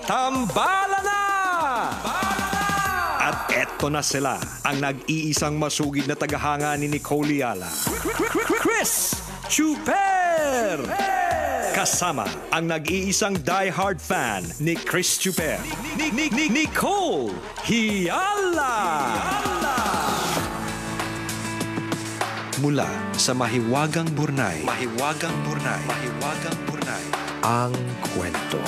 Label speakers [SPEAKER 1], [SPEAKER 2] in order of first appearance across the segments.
[SPEAKER 1] Tambala na! At eto na sila, ang nag-iisang masugid na tagahanga ni Nicole Yala. Chris Chuper! Kasama ang nag-iisang die-hard fan ni Chris Chuper, Nicole Yala! Mula sa Mahiwagang Burnay, ang kwento.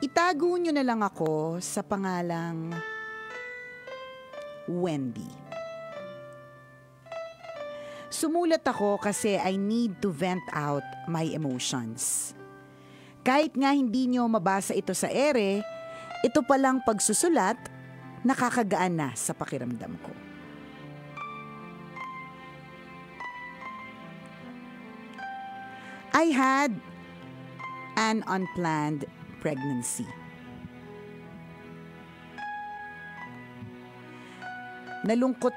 [SPEAKER 2] Itago nyo na lang ako sa pangalang Wendy. Sumulat ako kasi I need to vent out my emotions. Kahit nga hindi nyo mabasa ito sa ere, ito palang pagsusulat, nakakagaan na sa pakiramdam ko. I had an unplanned pregnancy. Nalungkot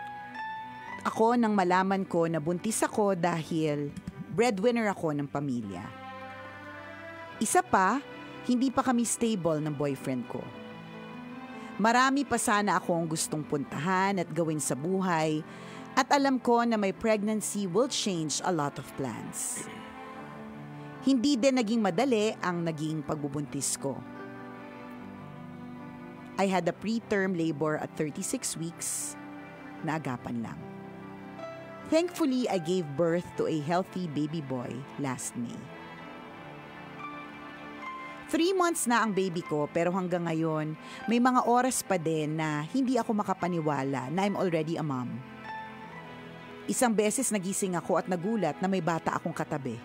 [SPEAKER 2] ako nang malaman ko na buntis ako dahil breadwinner ako ng pamilya. Isa pa, hindi pa kami stable ng boyfriend ko. Marami pa sana akong gustong puntahan at gawin sa buhay at alam ko na my pregnancy will change a lot of plans. Hindi din naging madali ang naging pagbubuntis ko. I had a preterm labor at 36 weeks na agapan lang. Thankfully, I gave birth to a healthy baby boy last May. 3 months na ang baby ko pero hanggang ngayon, may mga oras pa din na hindi ako makapaniwala na I'm already a mom. Isang beses nagising ako at nagulat na may bata akong katabi.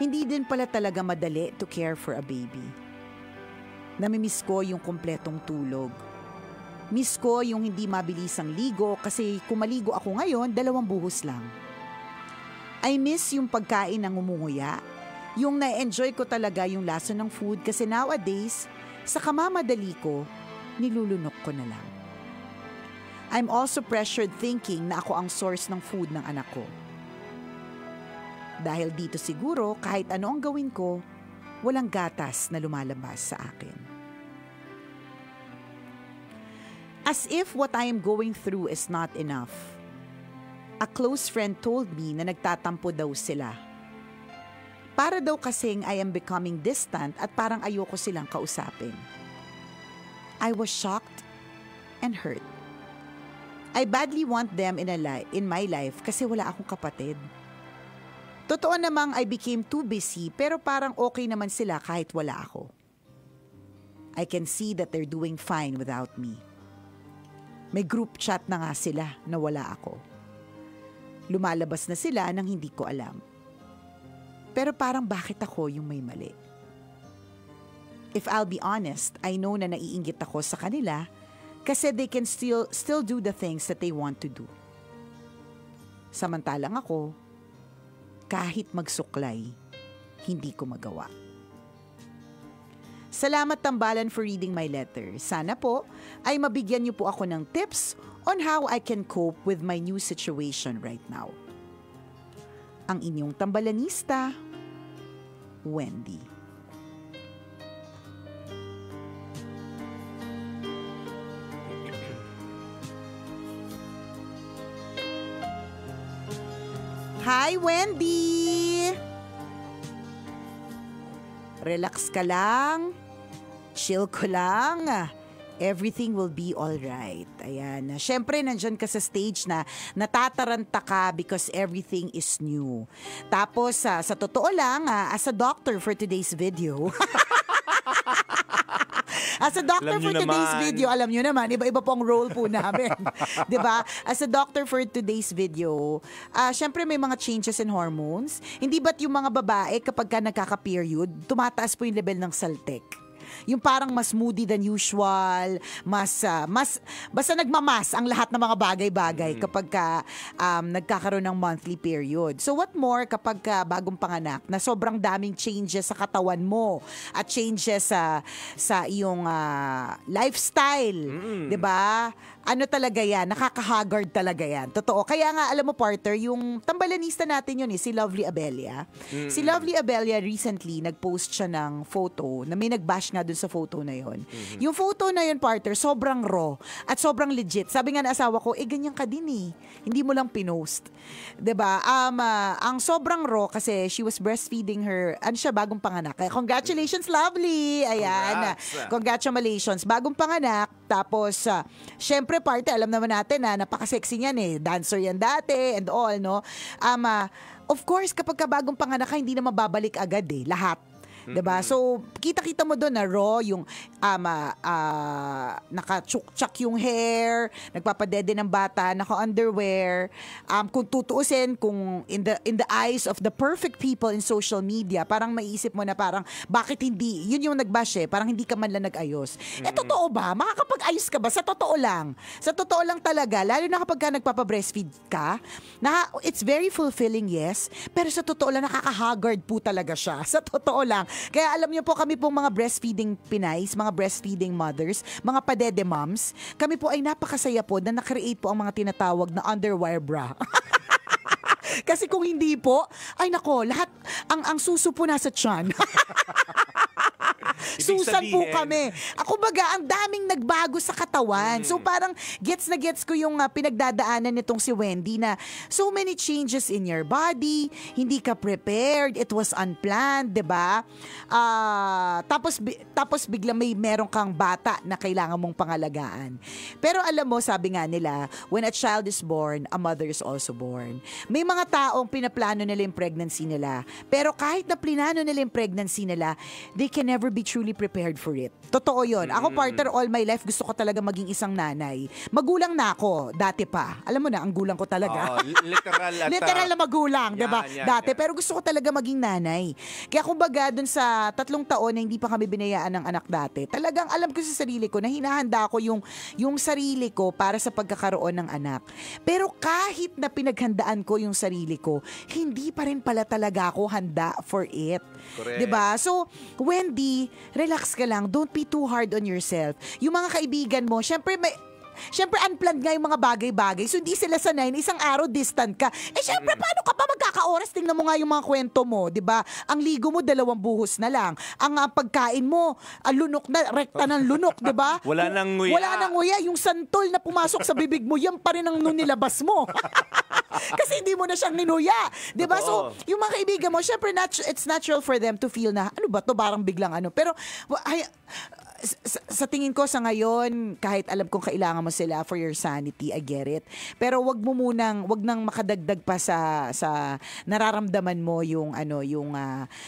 [SPEAKER 2] Hindi din pala talaga madali to care for a baby. Namimiss ko yung kumpletong tulog. Miss ko yung hindi mabilisang ligo kasi kung maligo ako ngayon, 2 buhos lang. I miss yung pagkain ng umunguya. Yung na-enjoy ko talaga yung lasa ng food kasi nowadays, sa kamamadali ko, nilulunok ko na lang. I'm also pressured thinking na ako ang source ng food ng anak ko. Dahil dito siguro, kahit ano ang gawin ko, walang gatas na lumalabas sa akin. As if what I am going through is not enough, a close friend told me na nagtatampo daw sila. Para daw kasing I am becoming distant at parang ayoko silang kausapin. I was shocked and hurt. I badly want them in my life kasi wala akong kapatid. Totoo namang I became too busy pero parang okay naman sila kahit wala ako. I can see that they're doing fine without me. May group chat na nga sila na wala ako. Lumalabas na sila nang hindi ko alam. Pero parang bakit ako yung may mali? If I'll be honest, I know na naiinggit ako sa kanila kasi they can still do the things that they want to do. Samantalang ako, kahit magsuklay, hindi ko magawa. Salamat Tambalan for reading my letter. Sana po ay mabigyan niyo po ako ng tips on how I can cope with my new situation right now. Ang inyong tambalanista, Wendy. Hi, Wendy! Relax ka lang. Chill ko lang. Everything will be alright. Ayan. Siyempre, nandyan ka sa stage na natataranta ka because everything is new. Tapos, sa totoo lang, as a doctor for today's video, As a doctor
[SPEAKER 3] Alam
[SPEAKER 2] for
[SPEAKER 3] nyo
[SPEAKER 2] today's
[SPEAKER 3] naman.
[SPEAKER 2] video, alam nyo naman, iba-iba pong role po namin. 'Di ba? As a doctor for today's video, syempre may mga changes in hormones. Hindi ba't yung mga babae kapag ka nagkaka-period, tumataas po yung level ng saltek? Yung parang mas moody than usual, basta nagmamas ang lahat ng mga bagay-bagay kapag nagkakaroon ng monthly period. So what more kapag bagong panganak na sobrang daming changes sa katawan mo at changes sa iyong lifestyle, 'di ba? Ano talaga yan, nakaka-haggard talaga yan. Totoo. Kaya nga, alam mo, partner, yung tambalanista natin yun si Lovely Abelia. Si Lovely Abelia recently, nag-post siya ng photo na may nag-bash nga dun sa photo na yun. Yung photo na yun, partner, sobrang raw at sobrang legit. Sabi nga na asawa ko, ganyan ka din eh. Hindi mo lang pinost. 'Di ba? Ang sobrang raw kasi she was breastfeeding her, bagong panganak. Kaya congratulations, Lovely! Ayan. Congratulations. Bagong panganak. Tapos, syempre, parte, alam naman natin na napaka-sexy niyan eh. Dancer yan dati and all, no? Of course, kapag bagong panganak ka, hindi na mababalik agad eh. Lahat. 'Di ba? So, kita-kita mo doon na raw yung naka-chuk-chak yung hair, nagpapadede ng bata, naka-underwear. Kung tutuusin, kung in the eyes of the perfect people in social media, parang maiisip mo na parang bakit hindi? Yun yung nag-bash eh, parang hindi ka man lang nag-ayos. Totoo ba? Makakapag-ayos ka ba? Sa totoo lang. Sa totoo lang talaga, lalo na kapag nagpapa-breastfeed ka, it's very fulfilling, yes, pero sa totoo lang, nakaka-haggard po talaga siya. Sa totoo lang. Kaya alam niyo po, kami pong mga breastfeeding Pinays, mga breastfeeding mothers, mga padede moms, kami po ay napakasaya po na na-create po ang mga tinatawag na underwire bra. Kasi kung hindi po, ay nako, lahat, ang suso po nasa tiyan. Susan po kami. Kumbaga, ang daming nagbago sa katawan. So parang gets na gets ko yung pinagdadaanan nitong si Wendy na so many changes in your body, hindi ka prepared, it was unplanned, 'di ba? Tapos bigla meron kang bata na kailangan mong pangalagaan. Pero alam mo, sabi nga nila, when a child is born, a mother is also born. May mga taong pinaplano nila yung pregnancy nila. Pero kahit na plinano nila yung pregnancy nila, they can never be truly prepared for it. Totoo yun. Ako, partner, all my life, gusto ko talaga maging isang nanay. Magulang na ako, dati pa. Alam mo na, ang gulang ko talaga. Literal na magulang, diba? Dati. Pero gusto ko talaga maging nanay. Kaya kumbaga, dun sa 3 taon na hindi pa kami binayaan ng anak dati, talagang alam ko sa sarili ko na hinahanda ko yung sarili ko para sa pagkakaroon ng anak. Pero kahit na pinaghandaan ko yung sarili ko, hindi pa rin pala talaga ako handa for it.
[SPEAKER 3] Correct.
[SPEAKER 2] Diba? So, Wendy, relax ka lang. Don't be too hard on yourself. Yung mga kaibigan mo, syempre unplanned nga yung mga bagay-bagay. So, hindi sila sanay na isang araw distant ka. Syempre, paano ka pa magkaka-oras? Tingnan mo nga yung mga kwento mo, di ba? Ang ligo mo, 2 buhos na lang. Ang pagkain mo, lunok na, rekta ng lunok, di ba?
[SPEAKER 3] Wala nang nguya.
[SPEAKER 2] Wala nang nguya. Yung santol na pumasok sa bibig mo, yan pa rin ang nilabas mo. Kasi hindi mo na siyang ninuya. Di ba? So, yung mga kaibigan mo, syempre, it's natural for them to feel na, ano ba to? Parang biglang ano. Pero, sa tingin ko sa ngayon, kahit alam kong kailangan mo sila for your sanity, I get it. Pero wag nang makadagdag pa sa nararamdaman mo yung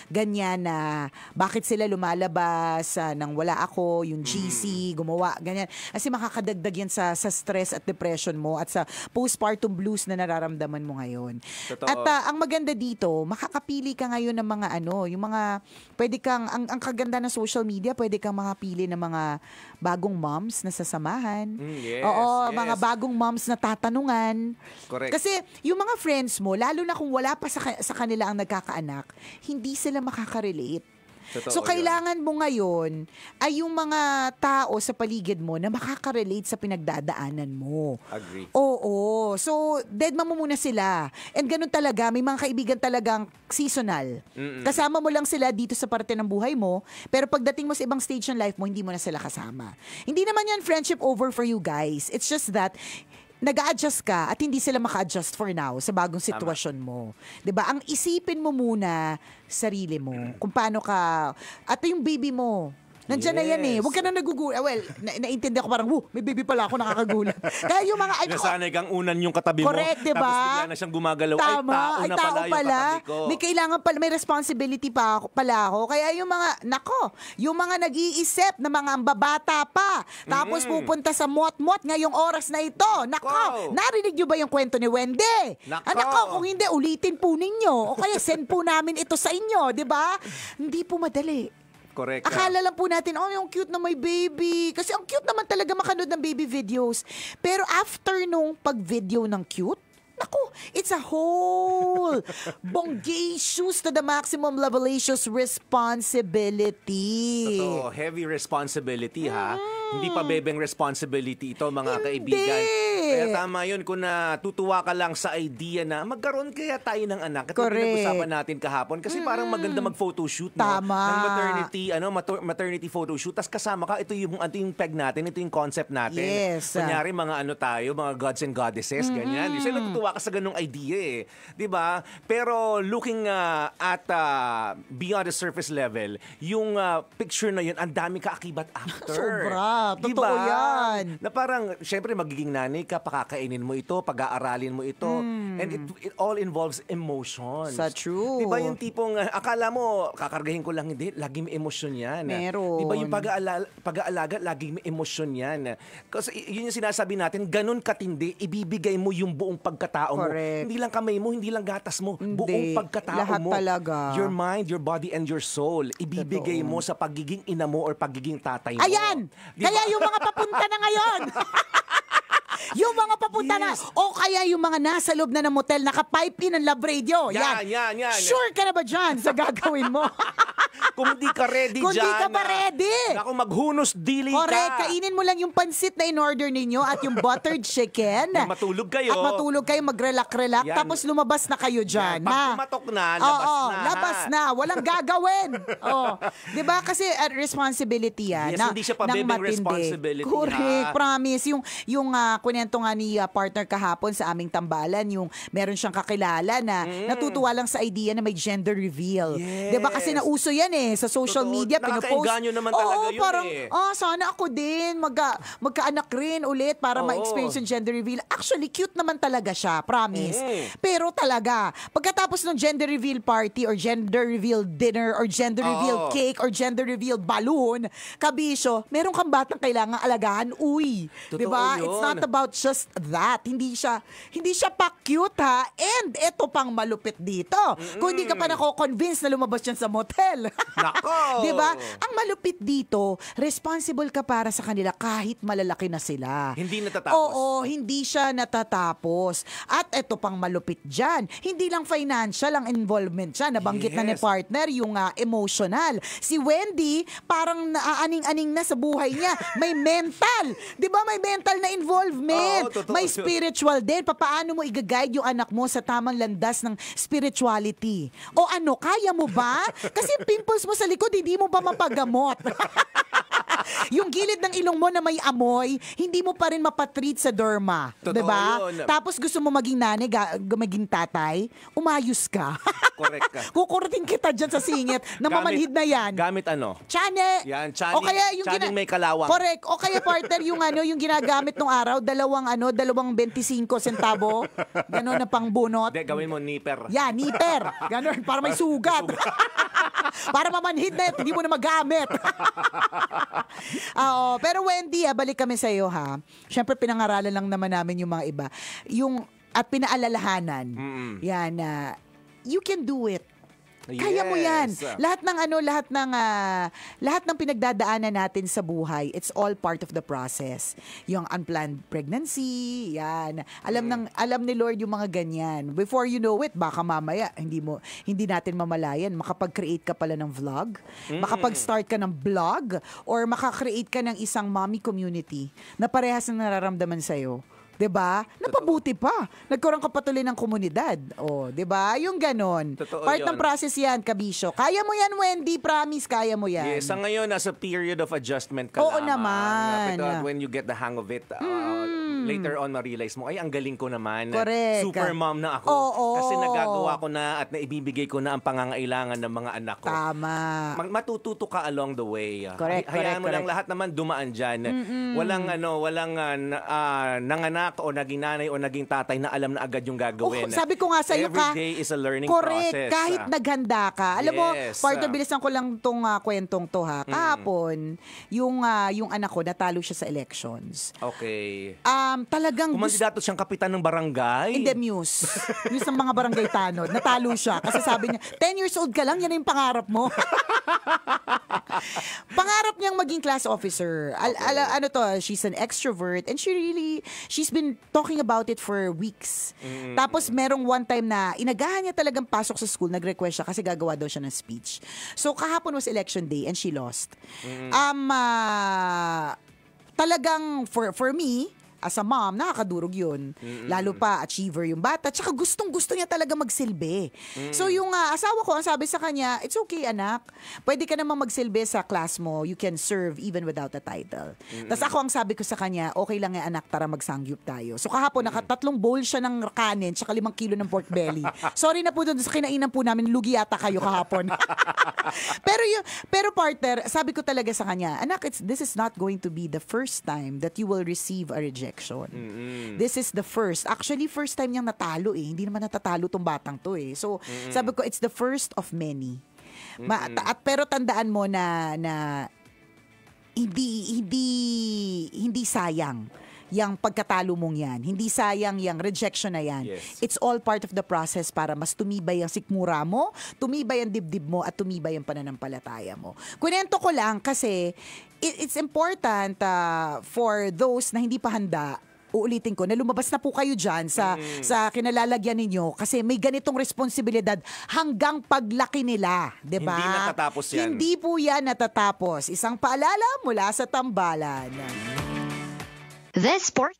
[SPEAKER 2] ganyan na bakit sila lumalabas nang wala ako, yung GC, gumawa, ganyan. Kasi makakadagdag yan sa stress at depression mo at sa postpartum blues na nararamdaman mo ngayon.
[SPEAKER 3] Totoo.
[SPEAKER 2] At ang maganda dito, makakapili ka ngayon ng mga yung mga pwede kang, ang kaganda ng social media, pwede kang makapili ng mga bagong moms na sasamahan.
[SPEAKER 3] Yes,
[SPEAKER 2] Oo,
[SPEAKER 3] yes.
[SPEAKER 2] mga bagong moms na tatanungan.
[SPEAKER 3] Correct.
[SPEAKER 2] Kasi yung mga friends mo, lalo na kung wala pa sa kanila ang nagkakaanak, hindi sila makaka-relate.
[SPEAKER 3] Totoo
[SPEAKER 2] So, kailangan mo ngayon ay yung mga tao sa paligid mo na makaka-relate sa pinagdadaanan mo.
[SPEAKER 3] Agree.
[SPEAKER 2] Oo. So, deadma mo muna sila. And ganun talaga, may mga kaibigan talagang seasonal. Kasama mo lang sila dito sa parte ng buhay mo, pero pagdating mo sa ibang stage ng life mo, hindi mo na sila kasama. Hindi naman yan friendship over for you guys. It's just that nag-a-adjust ka at hindi sila maka-adjust for now sa bagong sitwasyon mo. 'Di ba? Ang isipin mo muna sarili mo kung paano ka at yung baby mo. Nandiyan na yan eh. Huwag ka na nagugulat. Well, naintindihan ko parang, may baby pala ako, nakakagulat. Kaya yung mga...
[SPEAKER 3] Nasanay kang unan yung katabi mo.
[SPEAKER 2] Correct, diba?
[SPEAKER 3] Tapos bigla na siyang gumagalaw.
[SPEAKER 2] Tama,
[SPEAKER 3] ay, tao na pala yung katabi ko.
[SPEAKER 2] May kailangan pala, may responsibility pala ako. Kaya yung mga, yung mga nag-iisip na mga ambabata pa. Tapos pupunta sa mot-mot ngayong oras na ito. Narinig nyo ba yung kwento ni Wendy? Kung hindi, ulitin po ninyo. O kaya send po namin ito sa inyo, di ba? Hindi po madali.
[SPEAKER 3] Correct.
[SPEAKER 2] Akala lang po natin, yung cute na may baby. Kasi ang cute naman talaga makanood ng baby videos. Pero after nung pag-video ng cute, it's a whole bongacious to the maximum levelacious responsibility.
[SPEAKER 3] Totoo, heavy responsibility ha. Hindi pa bebeng responsibility ito mga kaibigan. Kaya tama yun kung natutuwa ka lang sa idea na magkaroon kaya tayo ng anak. Ito pinag-usapan natin kahapon kasi parang maganda mag-photoshoot
[SPEAKER 2] Tama.
[SPEAKER 3] Ng maternity photoshoot. Tapos kasama ka, ito yung peg natin, ito yung concept natin.
[SPEAKER 2] Yes.
[SPEAKER 3] Kunyari mga mga gods and goddesses, ganyan. Di siya natutuwa ka sa ganung idea eh. Di ba? Pero looking at beyond the surface level, yung picture na yun, ang dami ka akibat after.
[SPEAKER 2] Sobra. Totoo
[SPEAKER 3] diba?
[SPEAKER 2] yan.
[SPEAKER 3] Na parang, syempre magiging nanay ka, pakakainin mo ito, pag-aaralin mo ito. And it all involves emotions.
[SPEAKER 2] Sa true.
[SPEAKER 3] Diba yung tipong, akala mo, kakargahin ko lang, hindi, laging may emosyon yan.
[SPEAKER 2] Meron.
[SPEAKER 3] Diba yung pag-aalaga, laging may emosyon yan. Kasi yun yung sinasabi natin, ganun katindi, ibibigay mo yung buong pagkatao mo. Hindi lang kamay mo, hindi lang gatas mo, buong pagkatao
[SPEAKER 2] lahat
[SPEAKER 3] mo.
[SPEAKER 2] Talaga.
[SPEAKER 3] Your mind, your body, and your soul. Ibibigay mo sa pagiging ina mo or pagiging tatay mo.
[SPEAKER 2] Ayan! Diba? Kaya yung mga papunta na ngayon. Yung mga papunta na, o kaya yung mga nasa loob na ng motel, naka-pipe in ang love radio.
[SPEAKER 3] Yan.
[SPEAKER 2] Sure ka na ba dyan sa gagawin mo?
[SPEAKER 3] Kung di ka ready
[SPEAKER 2] Kung di ka pa ready.
[SPEAKER 3] Naku, maghunos dili ka.
[SPEAKER 2] Correct. Kainin mo lang yung pansit na in-order ninyo at yung buttered chicken.
[SPEAKER 3] Matulog kayo.
[SPEAKER 2] At matulog kayo, mag-relax. Tapos lumabas na kayo dyan.
[SPEAKER 3] Pag pumatok na, labas na.
[SPEAKER 2] Labas na. Walang gagawin. Diba? Kasi responsibility yan.
[SPEAKER 3] Yes, hindi siya pa bebeng responsibility.
[SPEAKER 2] Correct. Promise. Yung kunento nga ni partner kahapon sa aming tambalan, yung meron siyang kakilala na natutuwa lang sa idea na may gender reveal.
[SPEAKER 3] Yes.
[SPEAKER 2] Diba? Kasi nauso yan sa social media.
[SPEAKER 3] Nakakainganyo naman talaga yun
[SPEAKER 2] parang, sana ako din, magkaanak rin ulit para ma-experience yung gender reveal. Actually, cute naman talaga siya, promise. Pero talaga, pagkatapos ng gender reveal party or gender reveal dinner or gender reveal cake or gender reveal balloon, kabisyo, meron kang batang kailangan alagaan, diba? It's not about just that. Hindi siya pa cute ha. And ito pang malupit dito. Kung hindi ka pa nako-convince na lumabas yan sa motel.
[SPEAKER 3] Nako!
[SPEAKER 2] Diba? Ang malupit dito, responsible ka para sa kanila kahit malalaki na sila.
[SPEAKER 3] Hindi natatapos.
[SPEAKER 2] Oo, hindi siya natatapos. At ito pang malupit dyan, hindi lang financial ang involvement siya. Nabanggit na ni partner yung emotional. Si Wendy, parang naaaning-aning na sa buhay niya. May mental. Diba? May mental na involvement. May spiritual din. Paano mo i-guide yung anak mo sa tamang landas ng spirituality? O kaya mo ba? Kasi pimples mo sa likod, hindi mo ba mapagamot? Yung gilid ng ilong mo na may amoy, hindi mo pa rin mapatreat sa derma. Diba? Tapos gusto mo maging nanay, maging tatay, umayos ka.
[SPEAKER 3] Correct ka.
[SPEAKER 2] Kukurutin kita dyan sa singit na mamanhid na yan.
[SPEAKER 3] Gamit ano?
[SPEAKER 2] Chane.
[SPEAKER 3] Yan, chane.
[SPEAKER 2] O kaya yung
[SPEAKER 3] may kalawang.
[SPEAKER 2] Correct. O kaya partner, yung ginagamit nung araw, dalawang 25 centavo. Ganon na pang bunot.
[SPEAKER 3] Hindi, gawin mo nipper.
[SPEAKER 2] Yeah, nipper. Ganon, para may sugat. Para mamanhid na hindi mo na magamit. Pero Wendy, balik kami sa iyo ha. Siyempre pinangaralan lang naman namin yung mga iba. At pinaalalahanan. Yan, you can do it. Kaya mo yan. Lahat ng pinagdadaanan natin sa buhay, it's all part of the process. Yung unplanned pregnancy, yan. Alam ni Lord yung mga ganyan. Before you know it, baka mamaya hindi natin mamalayan, makapag-create ka pala ng vlog, makapag-start ka ng blog, or makakreate ka ng isang mommy community na parehas na nararamdaman sa'yo. 'Di ba? Napabuti pa. Nagkaroon ka patuloy ng komunidad. 'di ba? Yung ganon. Part ng process 'yan, kabisyo. Kaya mo 'yan, Wendy, promise, kaya mo 'yan.
[SPEAKER 3] Yes, ngayon nasa period of adjustment ka
[SPEAKER 2] Oo
[SPEAKER 3] naman.
[SPEAKER 2] Naman.
[SPEAKER 3] But when you get the hang of it, later on ma-realize mo, ay, ang galing ko naman.
[SPEAKER 2] Correct.
[SPEAKER 3] Super mom na ako.
[SPEAKER 2] Oo.
[SPEAKER 3] Kasi nagagawa ko na at naibibigay ko na ang pangangailangan ng mga anak ko.
[SPEAKER 2] Tama.
[SPEAKER 3] Matututo ka along the way.
[SPEAKER 2] Correct,
[SPEAKER 3] Hayaan mo
[SPEAKER 2] correct.
[SPEAKER 3] lang lahat naman dumaan dyan. Walang nanganak o naging nanay o naging tatay na alam na agad yung gagawin.
[SPEAKER 2] Sabi ko nga sa'yo,
[SPEAKER 3] Every day is a learning
[SPEAKER 2] correct,
[SPEAKER 3] process.
[SPEAKER 2] kahit naghanda ka. Alam mo,
[SPEAKER 3] Yes.
[SPEAKER 2] partner, bilisan ko lang tong kwentong to ha. Kahapon, yung anak ko, natalo siya sa elections.
[SPEAKER 3] Okay.
[SPEAKER 2] Talagang
[SPEAKER 3] Kumandidato siyang kapitan ng barangay.
[SPEAKER 2] in the Muse. Muse ng mga barangay tanod. Natalo siya. Kasi sabi niya, 10 years old ka lang, yan na yung pangarap mo. Pangarap niyang maging class officer. Ano to, she's an extrovert and she's been talking about it for weeks. Tapos merong one time na inagahan niya talagang pasok sa school, nag-request siya kasi gagawa daw siya ng speech. So kahapon was election day and she lost. Talagang for me, as a mom, nakakadurog yun. Lalo pa, achiever yung bata. Tsaka gustong-gusto niya talaga magsilbi. So yung asawa ko, ang sabi sa kanya, it's okay anak. Pwede ka namang magsilbi sa class mo. You can serve even without a title. Tapos ako ang sabi ko sa kanya, okay lang yan anak, tara magsangyup tayo. So kahapon, 3 bowl siya ng kanin, tsaka 5 kilo ng pork belly. Sorry na po doon sa kinainan po namin, lugi yata kayo kahapon. pero partner, sabi ko talaga sa kanya, anak, this is not going to be the first time that you will receive a rejection. This is the first. Actually, first time niyang natalo eh. Hindi naman natatalo tong batang to eh. So, sabi ko, it's the first of many. Pero tandaan mo na hindi sayang yung pagkatalo mong yan. Hindi sayang yung rejection na yan.
[SPEAKER 3] Yes.
[SPEAKER 2] It's all part of the process para mas tumibay ang sikmura mo, tumibay ang dibdib mo, at tumibay ang pananampalataya mo. Kunento ko lang kasi it's important for those na hindi pa handa, uulitin ko, na lumabas na po kayo dyan sa kinalalagyan ninyo kasi may ganitong responsibilidad hanggang paglaki nila. Diba?
[SPEAKER 3] Hindi natatapos yan.
[SPEAKER 2] Hindi po yan natatapos. Isang paalala mula sa Tambalan.
[SPEAKER 4] This sport